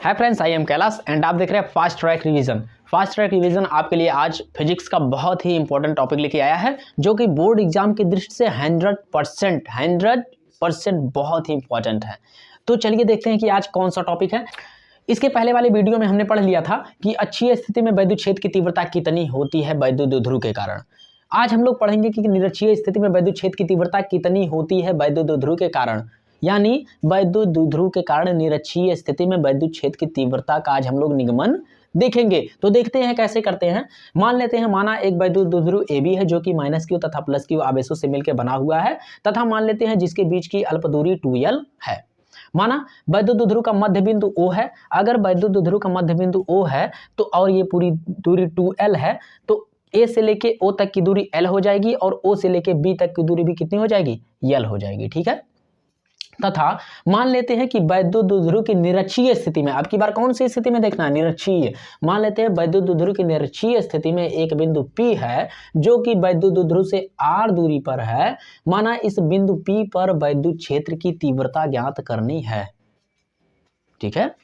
Hi friends, I am Kailash and आप देख रहे हैं fast track revision. Fast track revision आपके लिए आज फिजिक्स का बहुत ही इंपॉर्टेंट टॉपिक लेके आया है, जो कि बोर्ड एग्जाम की दृष्टि से 100% बहुत ही इंपॉर्टेंट है। तो चलिए देखते हैं कि आज कौन सा टॉपिक है। इसके पहले वाले वीडियो में हमने पढ़ लिया था कि अच्छी स्थिति में वैद्युत क्षेत्र की तीव्रता कितनी होती है वैद्युत द्विध्रुव के कारण। आज हम लोग पढ़ेंगे कि निरक्षीय स्थिति में वैद्युत क्षेत्र की तीव्रता कितनी होती है वैद्युत द्विध्रुव के कारण, यानी वैद्युत द्विध्रुव के कारण निरक्षीय स्थिति में वैद्युत क्षेत्र की तीव्रता का आज हम लोग निगमन देखेंगे। तो देखते हैं कैसे करते हैं। मान लेते हैं, माना एक वैद्युत द्विध्रुव AB है जो कि -q तथा +q आवेशों से मिलकर बना हुआ है, तथा मान लेते हैं जिसके बीच की अल्प दूरी 2l है। माना वैद्युत द्विध्रुव का मध्य बिंदु O है। अगर वैद्युत द्विध्रुव का मध्य बिंदु O है तो और ये पूरी दूरी 2l है, तो A से लेके O तक की दूरी l हो जाएगी और O से लेके B तक की दूरी भी कितनी हो जाएगी, l हो जाएगी। ठीक है। तथा मान लेते हैं कि वैद्युत द्विध्रुव की निरक्षीय स्थिति में, अब की बार कौन सी स्थिति में देखना है, निरक्षीय। मान लेते हैं वैद्युत द्विध्रुव की निरक्षीय स्थिति में एक बिंदु P है जो कि वैद्युत द्विध्रुव से r दूरी पर है। माना इस बिंदु P पर वैद्युत क्षेत्र की तीव्रता ज्ञात करनी है। ठीक है,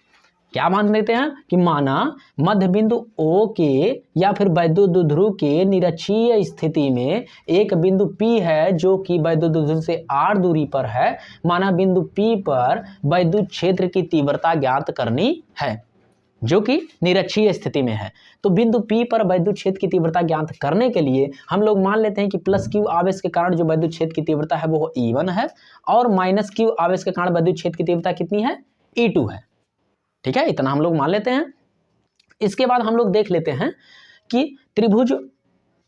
क्या मान लेते हैं कि माना मध्य बिंदु O के या फिर वैद्युत द्विध्रुव के निरक्षीय स्थिति में एक बिंदु P है जो कि वैद्युत द्विध्रुव से r दूरी पर है। माना बिंदु P पर वैद्युत क्षेत्र की तीव्रता ज्ञात करनी है जो कि निरक्षीय स्थिति में है। तो बिंदु P पर वैद्युत क्षेत्र की तीव्रता ज्ञात करने के लिए हम लोग मान लेते हैं कि +q आवेश के कारण जो वैद्युत क्षेत्र की तीव्रता है वो E1 है और -q आवेश के कारण वैद्युत क्षेत्र की तीव्रता कितनी है, E2 है। ठीक है, इतना हम लोग मान लेते हैं। इसके बाद हम लोग देख लेते हैं कि त्रिभुज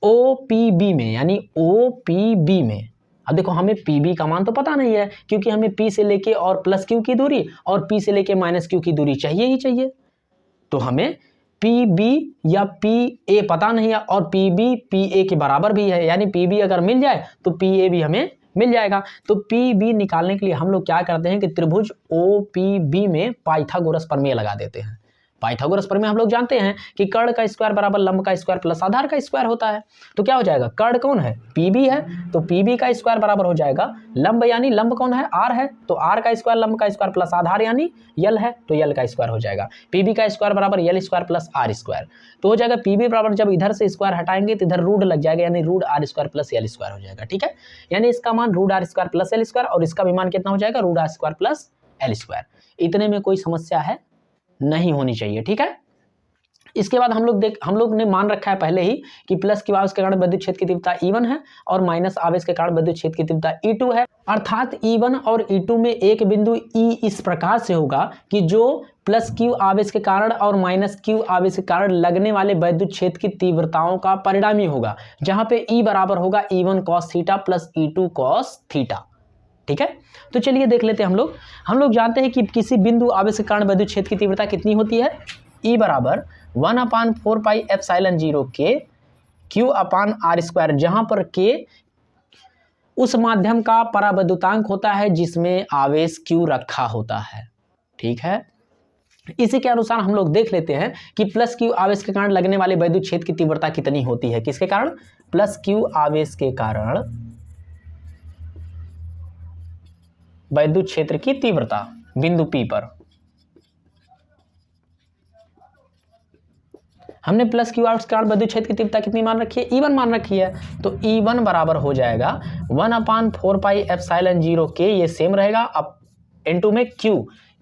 OPB में, यानी OPB में, अब देखो हमें PB का मान तो पता नहीं है क्योंकि हमें P से लेके और +q की दूरी और P से लेके -q की दूरी चाहिए ही चाहिए। तो हमें PB या PA पता नहीं है और PB PA के बराबर भी है, यानी PB अगर मिल जाए तो PA भी हमें मिल जाएगा। तो PB निकालने के लिए हम लोग क्या करते हैं कि त्रिभुज OPB में पाइथागोरस प्रमेय लगा देते हैं। पाइथागोरस प्रमेय हम लोग जानते हैं कि कर्ण का स्क्वायर बराबर लंब का स्क्वायर प्लस आधार का स्क्वायर होता है। तो क्या हो जाएगा, कर्ण कौन है, PB है, तो PB का स्क्वायर बराबर हो जाएगा लंब, यानी लंब कौन है, R है, तो R का स्क्वायर लंब का स्क्वायर प्लस आधार यानी L है, तो L का स्क्वायर हो जाएगा। PB का स्क्वायर बराबर L square plus R square, तो हो जाएगा PB बराबर, जब इधर से स्क्वायर हटाएंगे तो इधर रूट लग जाएगा, यानी √R square plus L square हो जाएगा। ठीक है, यानी इसका मान √R square plus L square और इसका भी मान कितना हो जाएगा, √R square plus L square. इतने में कोई समस्या है नहीं होनी चाहिए। ठीक है, इसके बाद हम लोग ने मान रखा है पहले ही कि +q आवेश के कारण वैद्युत क्षेत्र की तीव्रता E1 है और माइनस आवेश के कारण वैद्युत क्षेत्र की तीव्रता E2 है। अर्थात E1 और E2 में एक बिंदु E इस प्रकार से होगा कि जो +q आवेश के कारण और -q आवेश के कारण लगने वाले वैद्युत क्षेत्र की तीव्रताओं का परिणामी होगा, जहां पे E बराबर होगा E1 cos theta plus E2 cos theta. ठीक है, तो चलिए देख लेते हैं। हम लोग जानते हैं कि किसी बिंदु आवेश के कारण वैद्युत क्षेत्र की तीव्रता कितनी होती है, E बराबर 1/4πε0 k q/r², जहां पर k उस माध्यम का परावैद्युतांक होता है जिसमें आवेश q रखा होता है। ठीक है, इसी के अनुसार हम लोग देख लेते हैं कि +q आवेश के कारण लगने वाले वैद्युत क्षेत्र की तीव्रता कितनी होती है। किसके कारण, +q आवेश के कारण वैद्युत क्षेत्र की तीव्रता बिंदु P पर, हमने +q आवेश के कारण वैद्युत क्षेत्र की तीव्रता कितनी मान रखी है, E1 मान रखी है। तो E1 बराबर हो जाएगा 1/4πε0 k, ये सेम रहेगा। अब इनटू में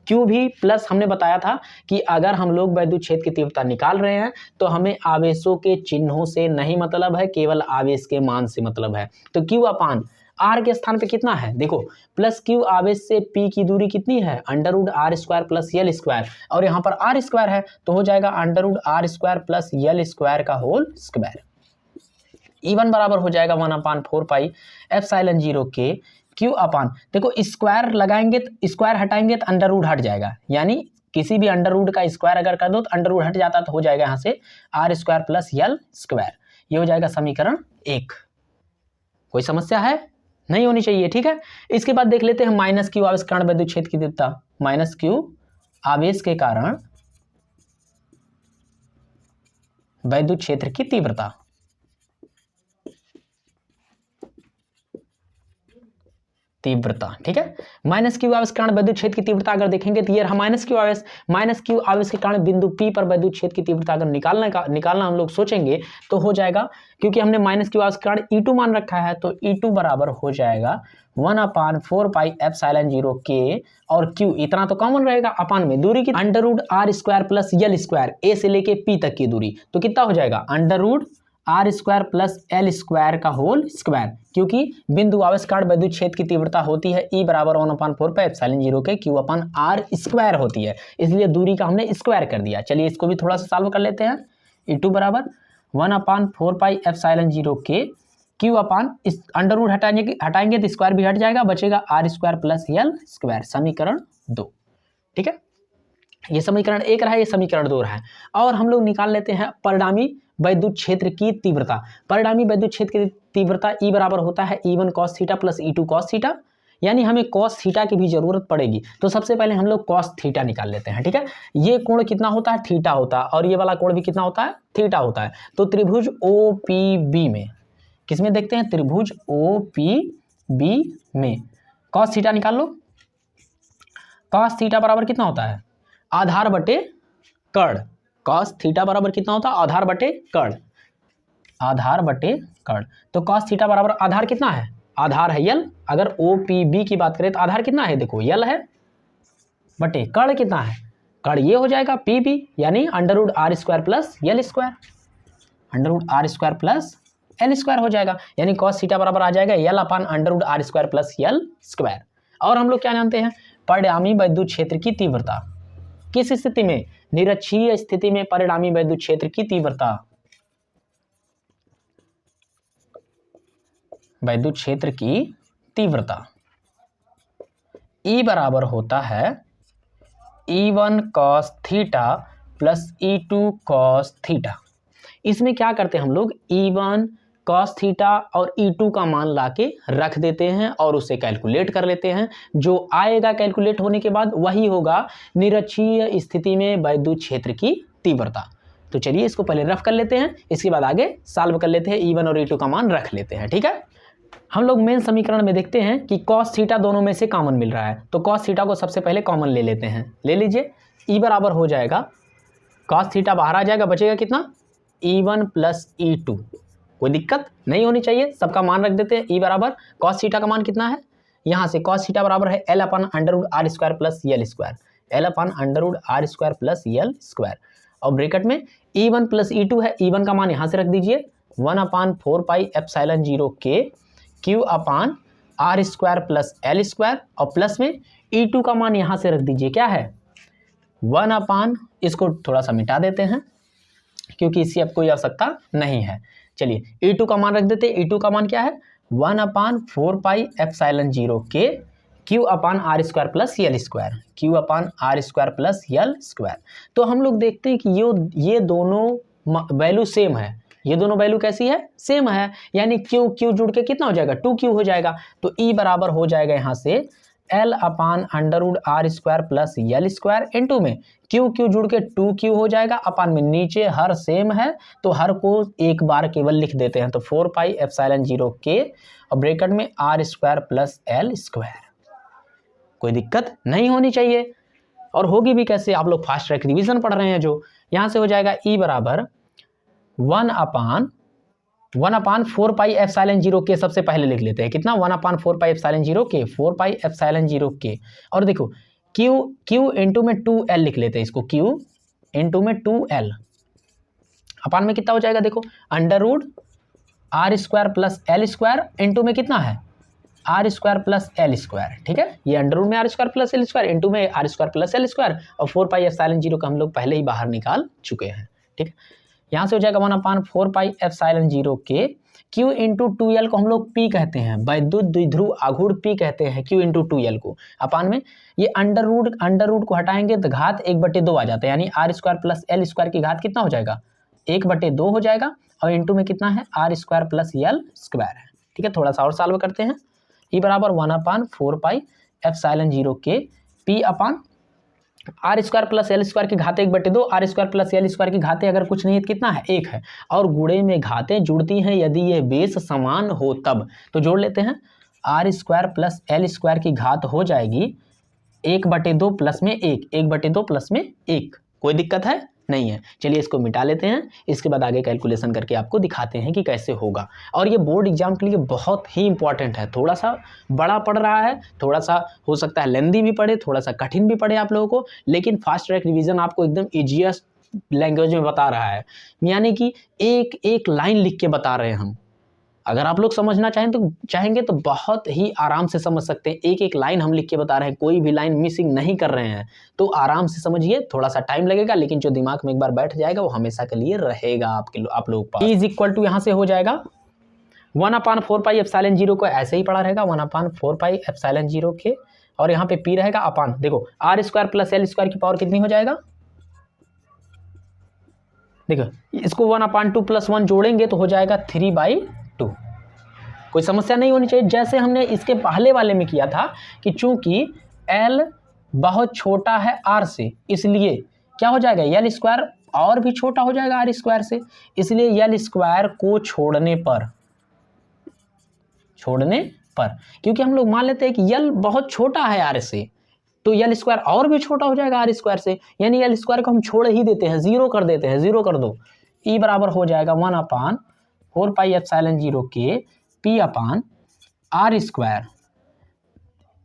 q भी प्लस, हमने बताया था कि अगर हम लोग वैद्युत क्षेत्र की तीव्रता निकाल रहे हैं तो हमें आवेशों के चिन्हों से नहीं मतलब है, केवल आवेश के मान से मतलब है। तो q/r के स्थान पे कितना है, देखो +q आवेश से P की दूरी कितनी है, √R² प्लस L स्क्वायर, और यहाँ पर R स्क्वायर है तो हो जाएगा √R² प्लस L स्क्वायर का होल स्क्वायर। E1 बराबर हो जाएगा 1/4πε0 k q/, देखो स्क्वायर लगाएंगे तो स्क्वायर हटाएंगे तो अंडर हट जाएगा, यानी किसी भी अंडर का स्क्वायर अगर कर दो तो अंडर हट जाता, तो हो जाएगा यहाँ से R² प्लस L स्क्वायर। ये हो जाएगा समीकरण 1। कोई समस्या है नहीं होनी चाहिए। ठीक है, इसके बाद देख लेते हैं -q आवेश के कारण वैद्युत क्षेत्र की तीव्रता। -q आवेश के कारण वैद्युत क्षेत्र की तीव्रता, तीव्रता, ठीक है। माइनस क्यू आवेश के कारण विद्युत क्षेत्र की तीव्रता अगर देखेंगे तो ये रहा माइनस क्यू आवेश के कारण बिंदु P पर विद्युत क्षेत्र की तीव्रता अगर निकालना हम लोग सोचेंगे तो हो जाएगा, क्योंकि हमने माइनस क्यू आवेश के कारण E2 मान रखा है, तो E2 बराबर हो जाएगा 1/4πε0 K, और Q इतना तो कॉमन रहेगा, अपान में दूरी की √r² plus L square, A से लेके P तक की दूरी, तो कितना हो जाएगा √r² प्लस L² का होल स्क्वायर, क्योंकि बिंदु आवेश कारण विद्युत क्षेत्र की तीव्रता होती है E बराबर 1/4πε0 के Q/r² होती है, इसलिए दूरी का हमने स्क्वायर कर दिया। चलिए इसको भी थोड़ा सा सॉल्व कर लेते हैं। E2 बराबर 1/4πε0 के Q अपान इस अंडर रूट हटाएंगे तो स्क्वायर भी हट जाएगा, बचेगा r² प्लस L², समीकरण 2, ठीक है। ये समीकरण 1 रहा है, ये समीकरण 2 रहा है। और हम लोग निकाल लेते हैं परिणामी वैद्युत क्षेत्र की तीव्रता। परिणामी वैद्युत क्षेत्र की तीव्रता E बराबर होता है E1 cos theta plus E2 cos theta, यानी हमें cos थीटा की भी जरूरत पड़ेगी। तो सबसे पहले हम लोग cos थीटा निकाल लेते हैं, ठीक है। ये कोण कितना होता है, थीटा होता है, और ये वाला कोण भी कितना होता है, थीटा होता है। तो त्रिभुज OPB में, किसमें देखते हैं, त्रिभुज OPB में cos थीटा निकाल लो। cos थीटा बराबर कितना होता है, आधार बटे कर्ण। cos थीटा बराबर कितना होता है, आधार बटे कर्ण, आधार बटे कर्ण। तो cos थीटा बराबर आधार कितना है, आधार है L। अगर OPB की बात करें तो आधार कितना है, देखो L है, बटे कर्ण कितना है, कर्ण ये हो जाएगा PB, यानी √r² plus L², √r² plus L² हो जाएगा, यानी cos थीटा बराबर आ जाएगा L/√r² प्लस L²। और हम लोग क्या जानते हैं, परिणामी वैद्युत क्षेत्र की तीव्रता। किस स्थिति में, निरक्षीय स्थिति में परिणामी वैद्युत क्षेत्र की तीव्रता, वैद्युत क्षेत्र की तीव्रता E बराबर होता है E1 cos theta plus E2 cos theta. इसमें क्या करते हैं हम लोग, E1 cos थीटा और E2 का मान लाके रख देते हैं और उसे कैलकुलेट कर लेते हैं। जो आएगा कैलकुलेट होने के बाद वही होगा निरक्षीय स्थिति में वैद्युत क्षेत्र की तीव्रता। तो चलिए इसको पहले रफ कर लेते हैं, इसके बाद आगे सॉल्व कर लेते हैं, E1 और E2 का मान रख लेते हैं, ठीक है। हम लोग मेन समीकरण में देखते हैं कि cos थीटा दोनों में से कॉमन मिल रहा है, तो cos थीटा को सबसे पहले कॉमन ले लेते हैं, ले लीजिए। E बराबर हो जाएगा, cos थीटा बाहर आ जाएगा, बचेगा कितना, E1 प्लस E2। कोई दिक्कत नहीं होनी चाहिए, सबका मान रख देते हैं। E बराबर cos थीटा का मान कितना है, यहाँ से cos थीटा बराबर है L/√r² plus L², L/√r² plus L², और ब्रैकेट में E1 प्लस E2 है, E1 का मान यहाँ से रख दीजिए 1/4πε0 के Q/r² प्लस L², और प्लस में E2 का मान यहाँ से रख दीजिए, क्या है 1/, इसको थोड़ा सा मिटा देते हैं क्योंकि इसकी अब कोई आवश्यकता नहीं है। चलिए E2 का मान रख देते हैं, E2 का मान क्या है 1/4πε0 के Q/r² plus L², Q/r² plus L²। तो हम लोग देखते हैं कि ये दोनों वैल्यू सेम है, ये दोनों वैल्यू कैसी है, सेम है, यानी Q जुड़ के कितना हो जाएगा, 2Q हो जाएगा। तो E बराबर हो जाएगा यहाँ से L/√r² प्लस L² इनटू में Q जुड़ के 2Q हो जाएगा, अपान में नीचे हर सेम है तो हर को एक बार केवल लिख देते हैं, तो 4πε0 के और ब्रैकेट में r² प्लस L²। कोई दिक्कत नहीं होनी चाहिए, और होगी भी कैसे, आप लोग फास्ट ट्रैक रिवीजन पढ़ रहे हैं जो, यहाँ से हो जाएगा E बराबर 1/4πε0 के, सबसे पहले लिख लेते हैं कितना 1/4πε0 के 4πε0 के, और देखो Q इंटू में 2L लिख लेते हैं, इसको Q इंटू में 2L, अपान में कितना हो जाएगा, देखो √r² प्लस L² इंटू में कितना है r² प्लस L², ठीक है। ये अंडर में r² प्लस L² इंटू में r² प्लस L² और 4πε0 का हम लोग पहले ही बाहर निकाल चुके हैं, ठीक है। यहाँ से हो जाएगा 1/4πε0 के Q इंटू 2L को हम लोग P कहते हैं, वैद्युत द्विध्रुव आघूर्ण P कहते हैं Q इंटू 2L को, अपान में ये अंडर रूट को हटाएंगे तो घात 1/2 आ जाता है, यानी r² प्लस L² की घात कितना हो जाएगा 1/2 हो जाएगा, और इंटू में कितना है r² प्लस L² है, ठीक है। थोड़ा सा और सॉल्व करते हैं। E बराबर 1/4πε0 के P अपान r² प्लस L² की घातें 1/2, r² प्लस L² की घातें अगर कुछ नहीं है तो कितना है 1 है, और गुणे में घातें जुड़ती हैं यदि ये बेस समान हो तब, तो जोड़ लेते हैं R square plus L square की घात हो जाएगी 1/2 प्लस में 1, 1/2 प्लस में 1। कोई दिक्कत है? नहीं है। चलिए इसको मिटा लेते हैं, इसके बाद आगे कैलकुलेशन करके आपको दिखाते हैं कि कैसे होगा। और ये बोर्ड एग्जाम के लिए बहुत ही इंपॉर्टेंट है। थोड़ा सा बड़ा पड़ रहा है, थोड़ा सा हो सकता है लेंदी भी पड़े, थोड़ा सा कठिन भी पड़े आप लोगों को, लेकिन फास्ट ट्रैक रिवीजन आपको एकदम ईजीएस्ट लैंग्वेज में बता रहा है, यानी कि एक एक लाइन लिख के बता रहे हैं हम। अगर आप लोग समझना चाहेंगे तो बहुत ही आराम से समझ सकते हैं। एक एक लाइन हम लिख के बता रहे हैं, कोई भी लाइन मिसिंग नहीं कर रहे हैं, तो आराम से समझिए। थोड़ा सा टाइम लगेगा, लेकिन जो दिमाग में एक बार बैठ जाएगा वो हमेशा के लिए रहेगा आप लोग पास। इज इक्वल टू यहाँ से हो जाएगा 1/4πε0 को ऐसे ही पड़ा रहेगा, 1/4πε0 के, और यहाँ पे पी रहेगा अपान। देखो R square plus L square की पावर कितनी हो जाएगा, देखो इसको 1/2 + 1 जोड़ेंगे तो हो जाएगा 3/2। कोई समस्या नहीं होनी चाहिए। जैसे हमने इसके पहले वाले में किया था कि चूंकि L बहुत छोटा है R से, इसलिए क्या हो जाएगा, L स्क्वायर और भी छोटा हो जाएगा R स्क्वायर से, इसलिए L स्क्वायर को छोड़ने पर, क्योंकि हम लोग मान लेते हैं कि L बहुत छोटा है R से, तो L स्क्वायर और भी छोटा हो जाएगा R स्क्वायर से, यानी L स्क्वायर को हम छोड़ ही देते हैं, जीरो कर देते हैं, जीरो कर दो। E बराबर हो जाएगा 1/4πε0 के P/R स्क्वायर।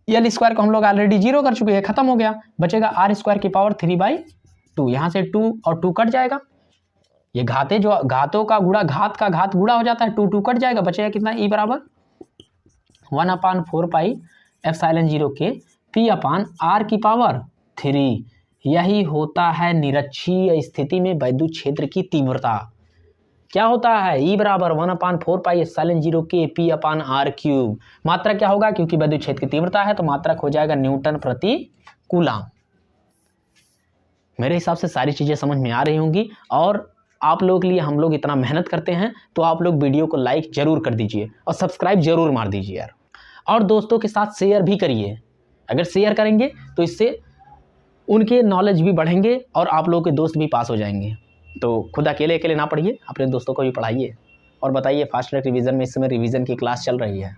L स्क्वायर को हम लोग ऑलरेडी जीरो कर चुके हैं, खत्म हो गया, बचेगा R स्क्वायर की पावर 3/2। यहाँ से 2 और 2 कट जाएगा, ये घाते जो घातों का गुणा, घात का घात गुणा हो जाता है, 2 2 कट जाएगा, बचेगा कितना, E बराबर 1/4πε0 के P/R की पावर 3। यही होता है निरक्षीय स्थिति में वैद्युत क्षेत्र की तीव्रता। क्या होता है, E बराबर 1/4πε0 के P/R³। मात्रा क्या होगा, क्योंकि वैद्युत क्षेत्र की तीव्रता है तो मात्रक हो जाएगा न्यूटन प्रति कूलम। मेरे हिसाब से सारी चीज़ें समझ में आ रही होंगी, और आप लोगों के लिए हम लोग इतना मेहनत करते हैं, तो आप लोग वीडियो को लाइक जरूर कर दीजिए और सब्सक्राइब जरूर मार दीजिए यार, और दोस्तों के साथ शेयर भी करिए। अगर शेयर करेंगे तो इससे उनके नॉलेज भी बढ़ेंगे और आप लोगों के दोस्त भी पास हो जाएंगे। तो खुद अकेले ना पढ़िए, अपने दोस्तों को भी पढ़ाइए और बताइए फास्ट ट्रैक रिवीजन में इस समय रिवीजन की क्लास चल रही है,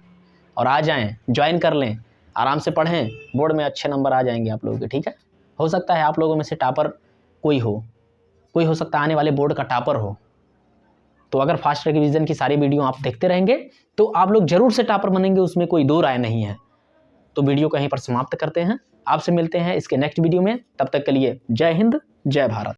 और आ जाएं, ज्वाइन कर लें, आराम से पढ़ें, बोर्ड में अच्छे नंबर आ जाएंगे आप लोगों के। ठीक है, हो सकता है आप लोगों में से टॉपर कोई हो सकता है आने वाले बोर्ड का टॉपर हो। तो अगर फास्ट ट्रैक रिवीजन की सारी वीडियो आप देखते रहेंगे तो आप लोग जरूर से टॉपर बनेंगे, उसमें कोई दो राय नहीं है। तो वीडियो कहीं पर समाप्त करते हैं, आपसे मिलते हैं इसके नेक्स्ट वीडियो में। तब तक के लिए जय हिंद, जय भारत।